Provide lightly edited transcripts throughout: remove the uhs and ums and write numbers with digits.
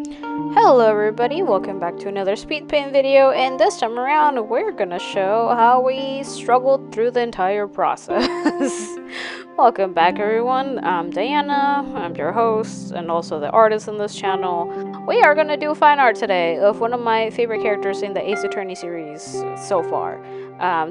Hello everybody, welcome back to another Speedpaint video, and this time around we're gonna show how we struggled through the entire process. Welcome back everyone, I'm Diana, I'm your host, and also the artist in this channel. We are gonna do fan art today of one of my favorite characters in the Ace Attorney series so far.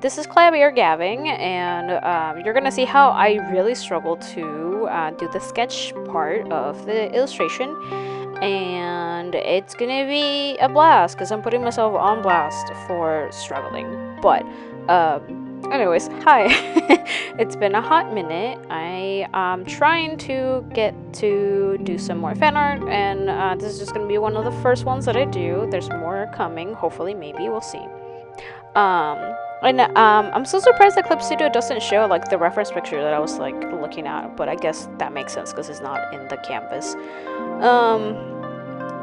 This is Klavier Gaving, and you're gonna see how I really struggled to do the sketch part of the illustration. And it's gonna be a blast because I'm putting myself on blast for struggling. But anyways, hi. It's been a hot minute. I am trying to get to do some more fan art, and this is just gonna be one of the first ones that I do. There's more coming, hopefully, maybe, we'll see. I'm so surprised that Clip Studio doesn't show like the reference picture that I was like looking at, but I guess that makes sense because it's not in the canvas.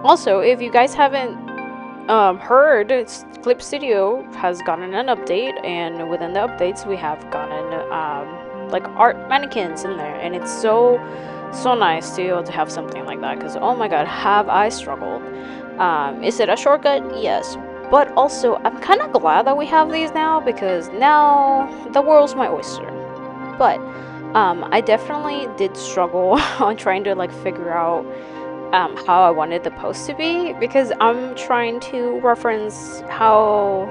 Also, if you guys haven't heard, Clip Studio has gotten an update, and within the updates we have gotten like art mannequins in there, and it's so nice to be able to have something like that, because oh my god, have I struggled. Is it a shortcut? Yes. But also, I'm kind of glad that we have these now, because now the world's my oyster. But I definitely did struggle on trying to like figure out how I wanted the post to be, because I'm trying to reference how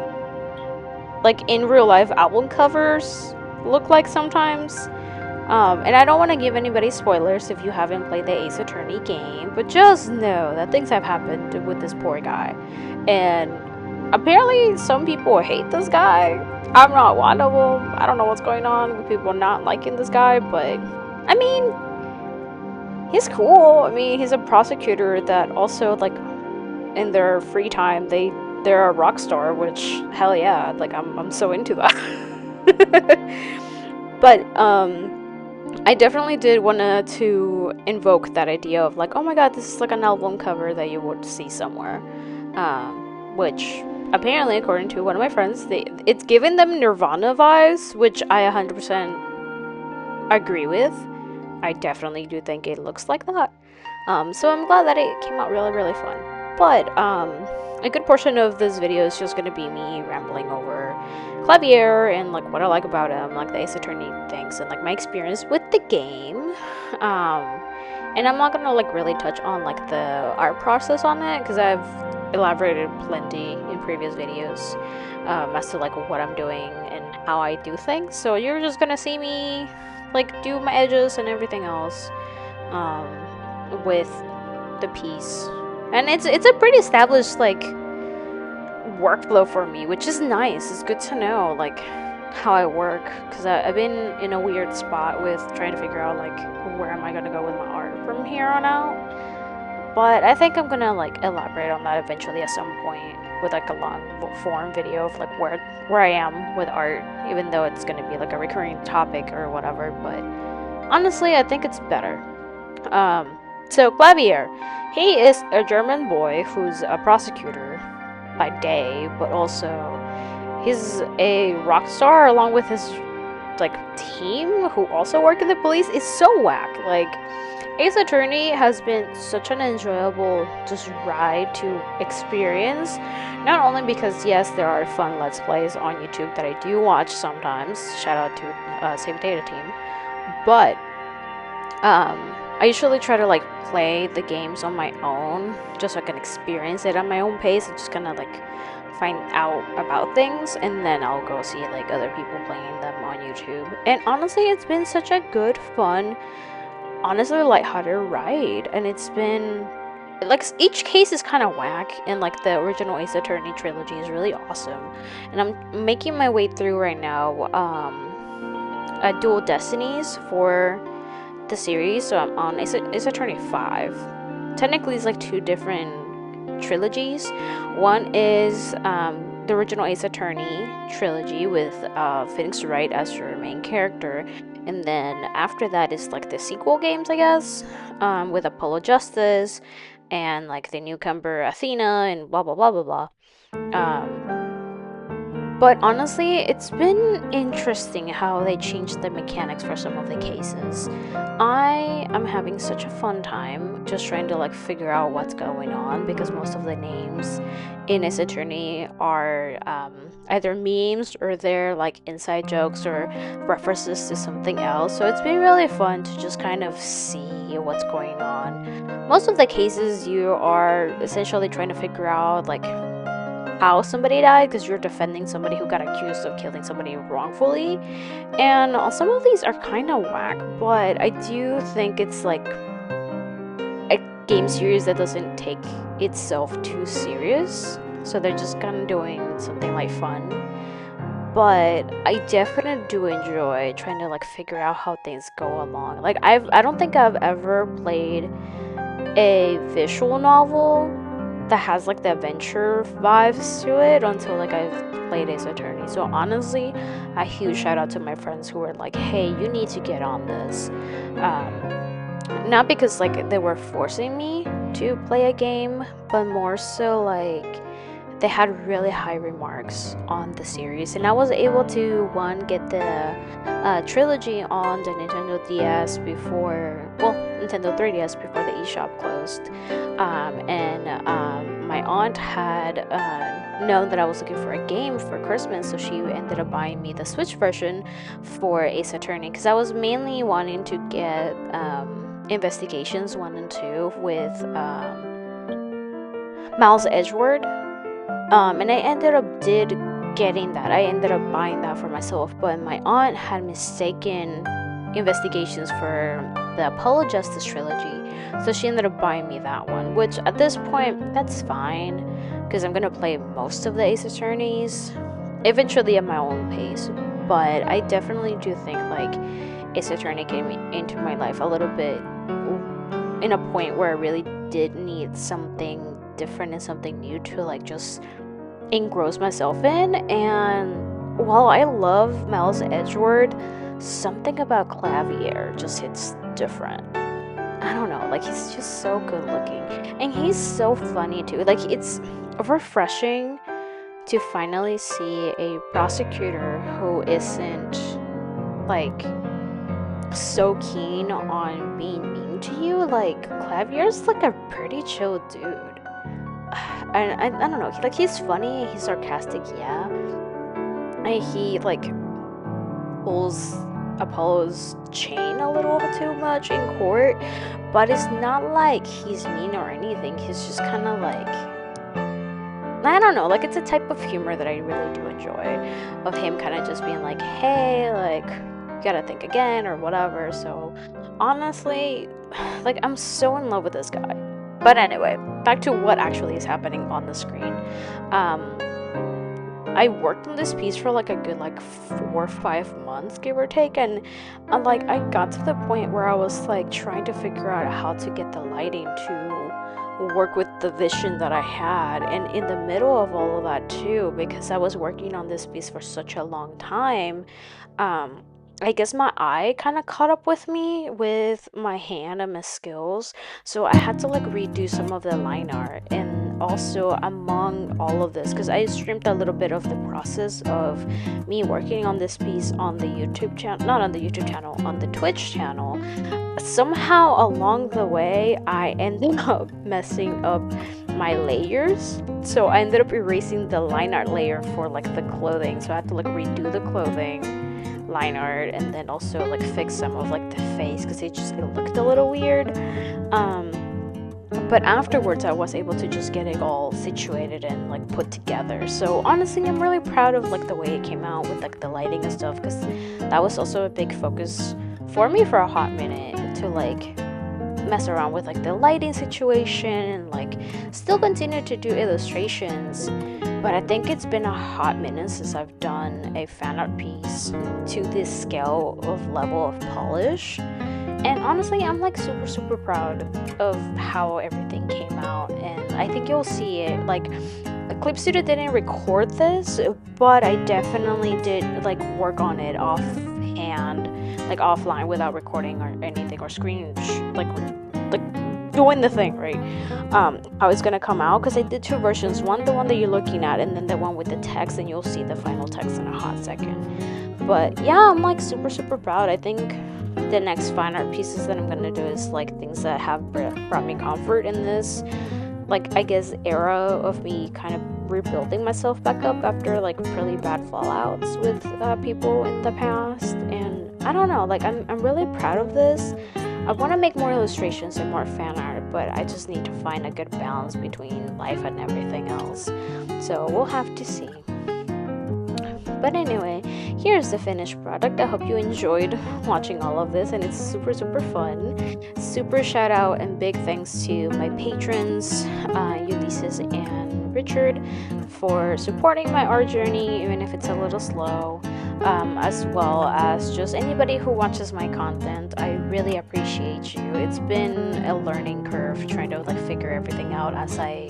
like in real life album covers look like sometimes. And I don't want to give anybody spoilers if you haven't played the Ace Attorney game, but just know that things have happened with this poor guy. And apparently some people hate this guy. I'm not one of them. I don't know what's going on with people not liking this guy, but I mean, he's cool. I mean, he's a prosecutor that also, like, in their free time, they're a rock star, which, hell yeah, like, I'm so into that. But, I definitely did want to invoke that idea of, like, oh my god, this is like an album cover that you would see somewhere. Which, apparently, according to one of my friends, it's giving them Nirvana vibes, which I 100% agree with. I definitely do think it looks like that. So I'm glad that it came out really fun. But a good portion of this video is just going to be me rambling over Klavier and like what I like about him, like the Ace Attorney things, and like my experience with the game. And I'm not going to like really touch on like the art process on it, because I've elaborated plenty in previous videos as to like what I'm doing and how I do things. So you're just going to see me like do my edges and everything else with the piece, and it's a pretty established like workflow for me, which is nice. It's good to know like how I work, because I've been in a weird spot with trying to figure out like where am I gonna go with my art from here on out. But I think I'm gonna like elaborate on that eventually at some point with like a long form video of like where I am with art, even though it's gonna be like a recurring topic or whatever. But honestly, I think it's better. So Klavier, he is a German boy who's a prosecutor by day, but also he's a rock star along with his like team who also work in the police. It's so whack. Like, Ace Attorney has been such an enjoyable just ride to experience, not only because yes, there are fun let's plays on YouTube that I do watch sometimes, shout out to Save Data Team, but I usually try to like play the games on my own just so I can experience it at my own pace and just kind of like find out about things, and then I'll go see like other people playing them on YouTube. And honestly, it's been such a good, fun, honestly lighthearted ride, and it's been like each case is kind of whack, and like the original Ace Attorney trilogy is really awesome, and I'm making my way through right now Dual Destinies for the series, so I'm on Ace Attorney 5. Technically it's like two different trilogies. One is the original Ace Attorney trilogy with Phoenix Wright as your main character, and then after that is like the sequel games, I guess, with Apollo Justice and like the newcomer Athena and blah blah blah blah blah. But honestly, it's been interesting how they changed the mechanics for some of the cases. I am having such a fun time just trying to like figure out what's going on because most of the names in Ace Attorney are either memes or they're like inside jokes or references to something else. So it's been really fun to just kind of see what's going on. Most of the cases you are essentially trying to figure out like how somebody died because you're defending somebody who got accused of killing somebody wrongfully. And some of these are kind of whack, but I do think it's like a game series that doesn't take itself too serious. So they're just kind of doing something like fun. But I definitely do enjoy trying to like figure out how things go along. Like I don't think I've ever played a visual novel that has like the adventure vibes to it until like I've played Ace Attorney. So honestly, a huge shout out to my friends who were like, "Hey, you need to get on this." Not because like they were forcing me to play a game, but more so like they had really high remarks on the series, and I was able to get the trilogy on the Nintendo DS before, well, Nintendo 3DS before the eShop closed. My aunt had known that I was looking for a game for Christmas, so she ended up buying me the Switch version for Ace Attorney because I was mainly wanting to get Investigations 1 and 2 with Miles Edgeworth. And I ended up getting that. I ended up buying that for myself, but my aunt had mistaken Investigations for the Apollo Justice trilogy, so she ended up buying me that one, which at this point, that's fine, because I'm gonna play most of the Ace Attorneys, eventually at my own pace, but I definitely do think, like, Ace Attorney came into my life a little bit in a point where I really did need something different and something new to, like, just engross myself in. And while I love Miles Edgeworth, something about Klavier just hits different. I don't know, like he's just so good looking and he's so funny too. Like it's refreshing to finally see a prosecutor who isn't like so keen on being mean to you. Like Klavier's like a pretty chill dude. I don't know. He's funny. He's sarcastic. Yeah. And he like pulls Apollo's chain a little too much in court, but it's not like he's mean or anything. He's just kind of like, I don't know. Like it's a type of humor that I really do enjoy, of him kind of just being like, hey, like you gotta think again or whatever. So honestly, like I'm so in love with this guy. But anyway, back to what actually is happening on the screen. I worked on this piece for like a good like 4 or 5 months, give or take, and like I got to the point where I was like trying to figure out how to get the lighting to work with the vision that I had, and in the middle of all of that too, because I was working on this piece for such a long time, I guess my eye kind of caught up with me with my hand and my skills, so I had to like redo some of the line art. And also among all of this, because I streamed a little bit of the process of me working on this piece on the YouTube channel, not on the YouTube channel, on the Twitch channel, somehow along the way I ended up messing up my layers, so I ended up erasing the line art layer for like the clothing, so I had to like redo the clothing line art and then also like fix some of like the face because it looked a little weird, but afterwards I was able to just get it all situated and like put together. So honestly, I'm really proud of like the way it came out with like the lighting and stuff, because that was also a big focus for me for a hot minute, to like mess around with like the lighting situation and like still continue to do illustrations. But I think it's been a hot minute since I've done a fan art piece to this scale of level of polish. And honestly, I'm like super proud of how everything came out. And I think you'll see it. Like, Clip Studio didn't record this, but I definitely did like work on it offhand, like offline without recording or anything or screen, like doing the thing, right? How it's gonna come out, because I did 2 versions. One, the one that you're looking at, and then the one with the text, and you'll see the final text in a hot second. But yeah, I'm like super proud. I think the next fine art pieces that I'm gonna do is like things that have brought me comfort in this, like, I guess, era of me kind of rebuilding myself back up after like really bad fallouts with people in the past. And I don't know, like, I'm really proud of this. I want to make more illustrations and more fan art, but I just need to find a good balance between life and everything else. So we'll have to see. But anyway, here's the finished product. I hope you enjoyed watching all of this, and it's super fun. Super shout out and big thanks to my patrons, Ulysses and Richard, for supporting my art journey, even if it's a little slow, as well as just anybody who watches my content. I really appreciate you. It's been a learning curve trying to like figure everything out as I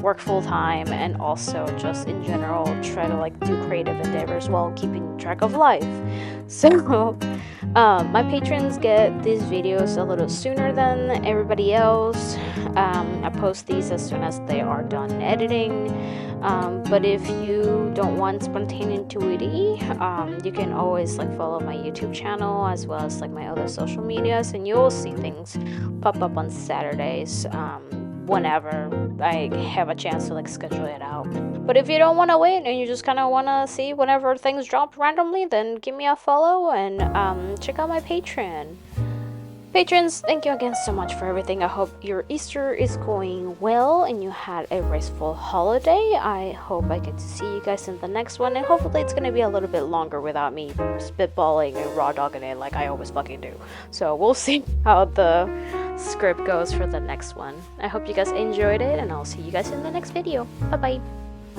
work full-time, and also just in general try to like do creative endeavors while keeping track of life. So my patrons get these videos a little sooner than everybody else. I post these as soon as they are done editing, but if you don't want spontaneity, you can always like follow my YouTube channel as well as like my other social medias, and you'll see things pop up on Saturdays whenever I have a chance to like schedule it out. But if you don't want to wait and you just kind of want to see whenever things drop randomly, then give me a follow and check out my Patreon. Patrons, thank you again so much for everything. I hope your Easter is going well and you had a restful holiday. I hope I get to see you guys in the next one, and hopefully it's going to be a little bit longer without me spitballing and raw dogging it like I always fucking do. So we'll see how the script goes for the next one. I hope you guys enjoyed it, and I'll see you guys in the next video. Bye bye.